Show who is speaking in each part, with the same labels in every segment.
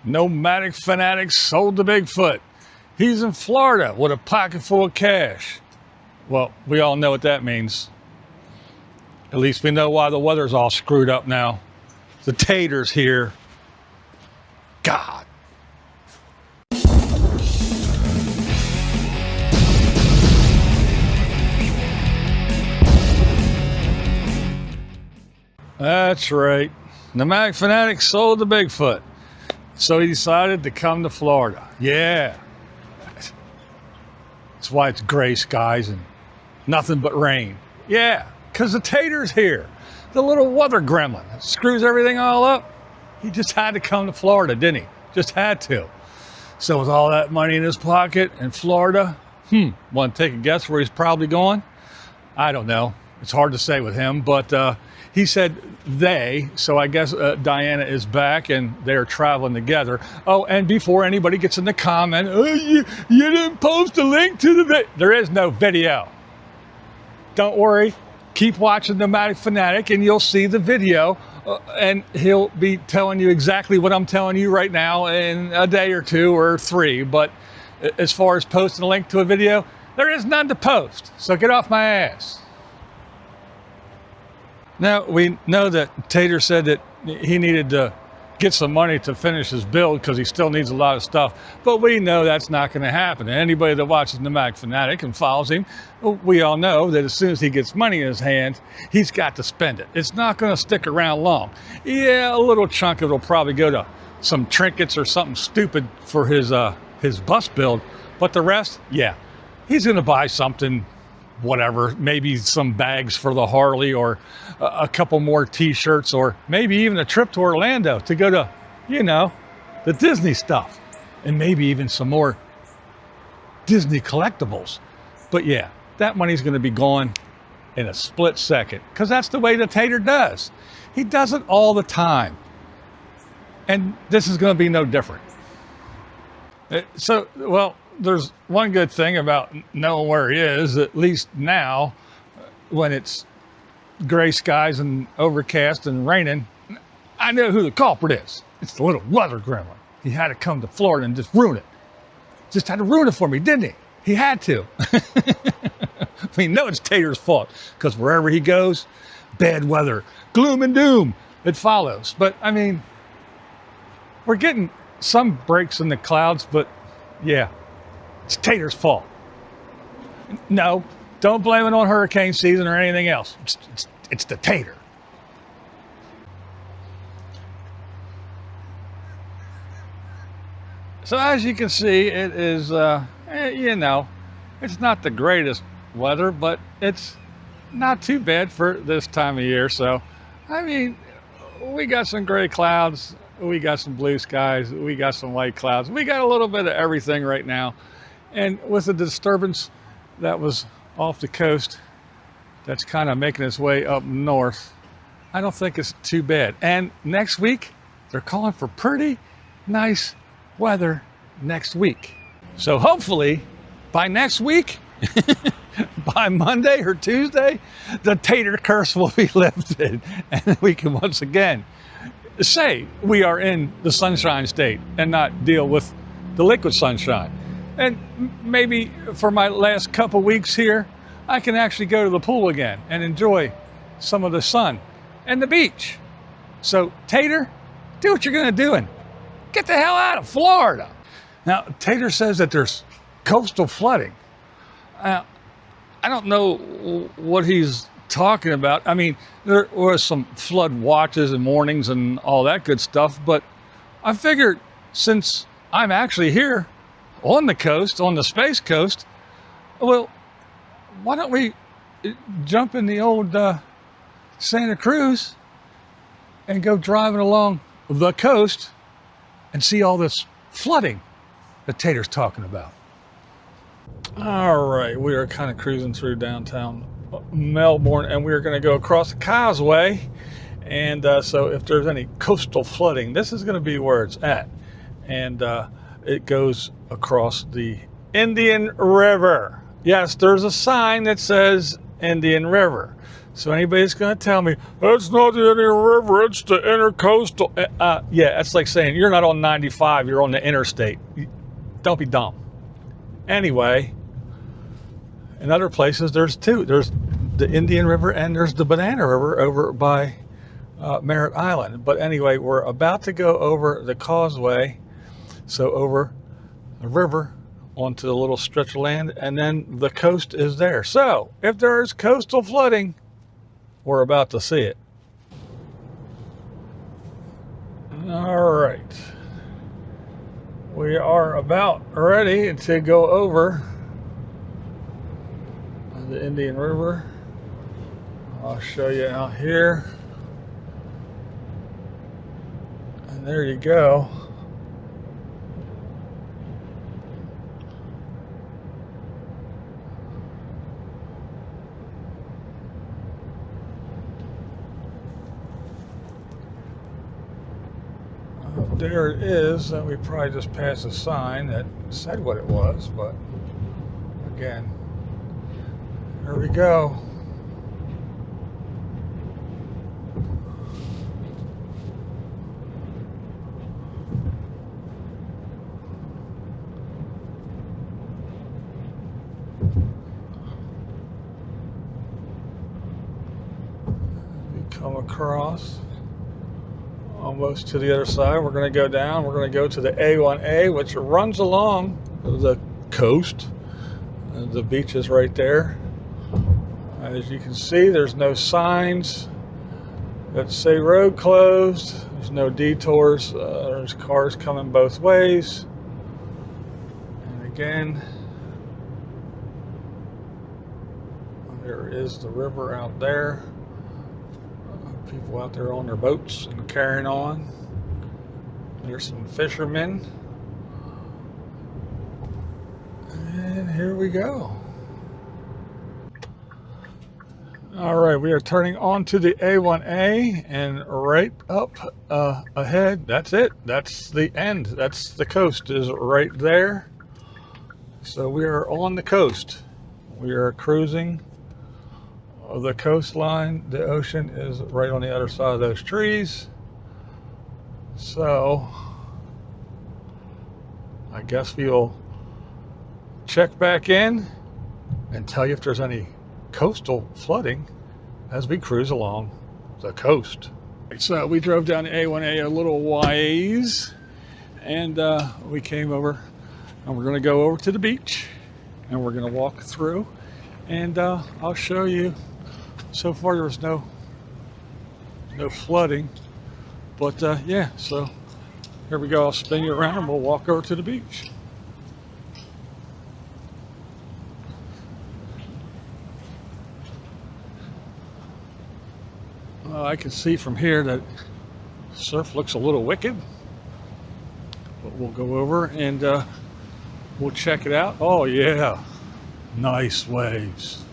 Speaker 1: Nomadic Fanatic sold to Bigfoot. He's in Florida with a pocket full of cash. Well, we all know what that means. At least we know why the weather's all screwed up now. The tater's here. God. That's right. Nomadic Fanatic sold to Bigfoot. So he decided to come to Florida. Yeah. That's why it's gray skies and nothing but rain. Yeah, because the tater's here. The little weather gremlin that screws everything all up. He just had to come to Florida, didn't he? Just had to. So with all that money in his pocket in Florida, want to take a guess where he's probably going? I don't know. It's hard to say with him, but he said they, so I guess Diana is back and they're traveling together. Oh, and before anybody gets in the comment, oh, you didn't post a link to the video. There is no video. Don't worry. Keep watching Nomadic Fanatic and you'll see the video. And he'll be telling you exactly what I'm telling you right now in a day or two or three. But as far as posting a link to a video, there is none to post. So get off my ass. Now, we know that Tater said that he needed to get some money to finish his build because he still needs a lot of stuff. But we know that's not going to happen. And anybody that watches Nomadic Fanatic and follows him, we all know that as soon as he gets money in his hand, he's got to spend it. It's not going to stick around long. Yeah, a little chunk of it will probably go to some trinkets or something stupid for his bus build. But the rest, yeah, he's going to buy something, whatever, maybe some bags for the Harley or a couple more t-shirts or maybe even a trip to Orlando to go to, you know, the Disney stuff and maybe even some more Disney collectibles. But yeah, that money's going to be gone in a split second because that's the way the Tater does. He does it all the time. And this is going to be no different. So, well, there's one good thing about knowing where he is, at least now, when it's gray skies and overcast and raining, I know who the culprit is. It's the little weather gremlin. He had to come to Florida and just ruin it. Just had to ruin it for me, didn't he? He had to. We know it's Tater's fault, because wherever he goes, bad weather, gloom and doom, it follows. But, I mean, we're getting some breaks in the clouds, but yeah. It's Tater's fault. No, don't blame it on hurricane season or anything else. It's the Tater. So as you can see, it is, you know, it's not the greatest weather, but it's not too bad for this time of year. So, I mean, we got some gray clouds, we got some blue skies, we got some white clouds. We got a little bit of everything right now. And with the disturbance that was off the coast, that's kind of making its way up north, I don't think it's too bad. And next week, they're calling for pretty nice weather next week. So hopefully, by next week, by Monday or Tuesday, the Tater curse will be lifted. And we can once again say we are in the sunshine state and not deal with the liquid sunshine. And maybe for my last couple weeks here, I can actually go to the pool again and enjoy some of the sun and the beach. So Tater, do what you're going to do and get the hell out of Florida. Now, Tater says that there's coastal flooding. I don't know what he's talking about. I mean, there was some flood watches and warnings and all that good stuff, but I figured since I'm actually here on the coast, on the Space Coast, well, why don't we jump in the old Santa Cruz and go driving along the coast and see all this flooding that Tater's talking about. All right, we are kind of cruising through downtown Melbourne, and we're going to go across the causeway. And so if there's any coastal flooding, this is going to be where it's at. And it goes across the Indian River. Yes, there's a sign that says Indian River. So anybody's going to tell me, that's not the Indian River, it's the intercoastal. Yeah, that's like saying you're not on 95, you're on the interstate. Don't be dumb. Anyway, in other places, there's two. There's the Indian River and there's the Banana River over by Merritt Island. But anyway, we're about to go over the causeway, so over the river onto the little stretch of land, and then the coast is there. So if there is coastal flooding, we're about to see it. All right. We are about ready to go over the Indian River. I'll show you out here. And there you go. There it is. We probably just passed a sign that said what it was, but again, there we go. We come across almost to the other side. We're going to go down. We're going to go to the A1A, which runs along the coast. The beach is right there. As you can see, there's no signs that say road closed. There's no detours. There's cars coming both ways. And again, there is the river out there. People out there on their boats and carrying on. There's some fishermen. And here we go. All right, we are turning onto the A1A, and right up ahead, that's it. That's the end. That's the coast is right there. So we are on the coast. We are cruising the coastline. The ocean is right on the other side of those trees. So I guess we'll check back in and tell you if there's any coastal flooding as we cruise along the coast. So we drove down the A1A a little ways, and we came over, and we're going to go over to the beach, and we're going to walk through, and I'll show you. So far there was no flooding, but yeah, so here we go. I'll spin you around and we'll walk over to the beach. I can see from here that surf looks a little wicked, but we'll go over and we'll check it out. Oh yeah, nice waves.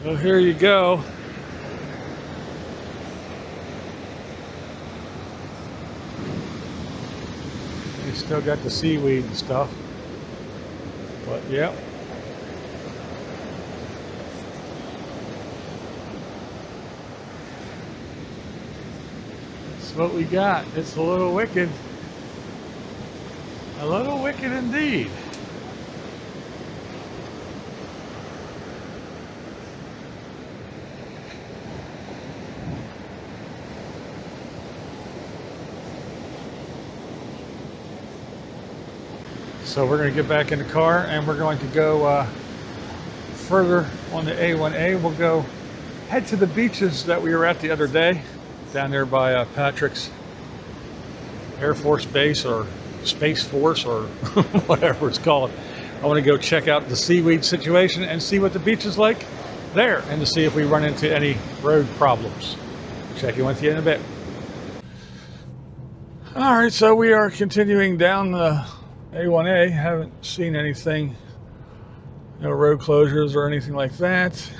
Speaker 1: Well, here you go. You still got the seaweed and stuff, but yeah. That's what we got. It's a little wicked. A little wicked indeed. So we're going to get back in the car and we're going to go further on the A1A. We'll go head to the beaches that we were at the other day, down there by Patrick's Air Force Base or Space Force or whatever it's called. I want to go check out the seaweed situation and see what the beach is like there, and to see if we run into any road problems. Check in with you in a bit. All right, so we are continuing down the A1A. Haven't seen anything, no road closures or anything like that.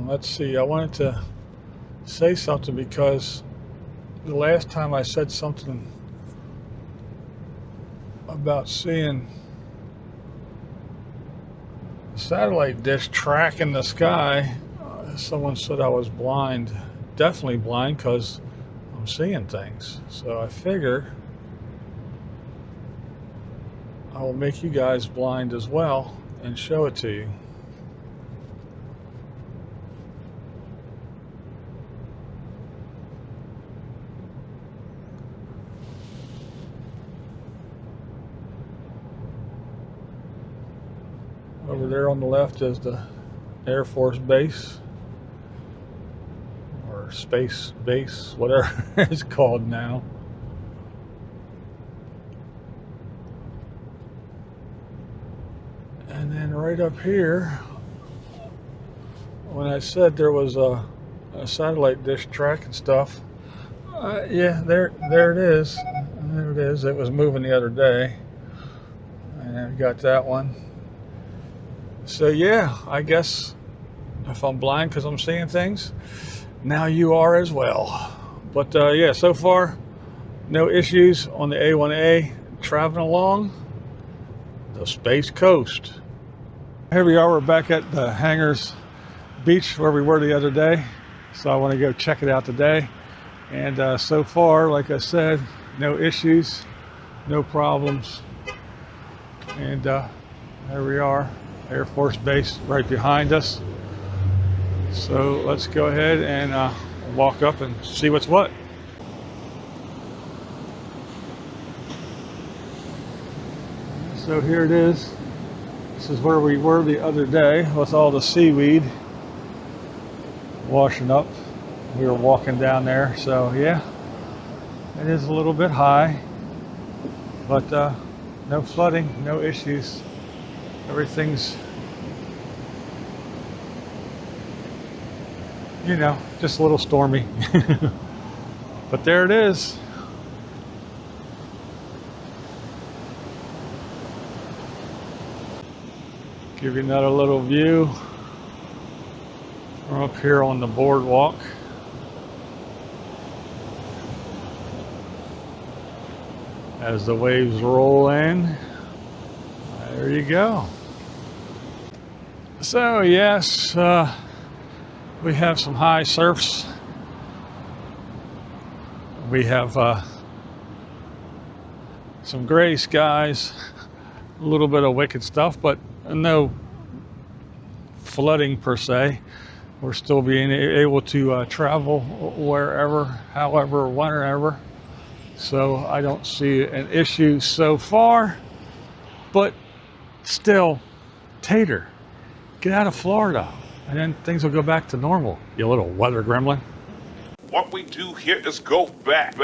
Speaker 1: Let's see, I wanted to say something, because the last time I said something about seeing a satellite dish track in the sky, someone said I was blind. Definitely blind, because I'm seeing things. So I figure I will make you guys blind as well and show it to you. Over there on the left is the Air Force Base, or Space Base, whatever it's called now. And then right up here, when I said there was a satellite dish tracking stuff, yeah, there it is. There it is. It was moving the other day, and I got that one. So yeah, I guess if I'm blind because I'm seeing things, now you are as well. But yeah, so far, no issues on the A1A traveling along the Space Coast. Here we are, we're back at the Hangars Beach where we were the other day. So I want to go check it out today. And so far, like I said, no issues, no problems. And there we are. Air Force Base right behind us. So let's go ahead and walk up and see what's what. So here it is. This is where we were the other day with all the seaweed washing up. We were walking down there. So yeah, it is a little bit high, but no flooding, no issues. Everything's, you know, just a little stormy. But there it is. Give you another little view from up here on the boardwalk. As the waves roll in. There you go. So yes, we have some high surfs. We have some gray skies, a little bit of wicked stuff, but no flooding per se. We're still being able to travel wherever, however, whenever. So I don't see an issue so far, but still, Tater, get out of Florida, and then things will go back to normal, you little weather gremlin.
Speaker 2: What we do here is go back.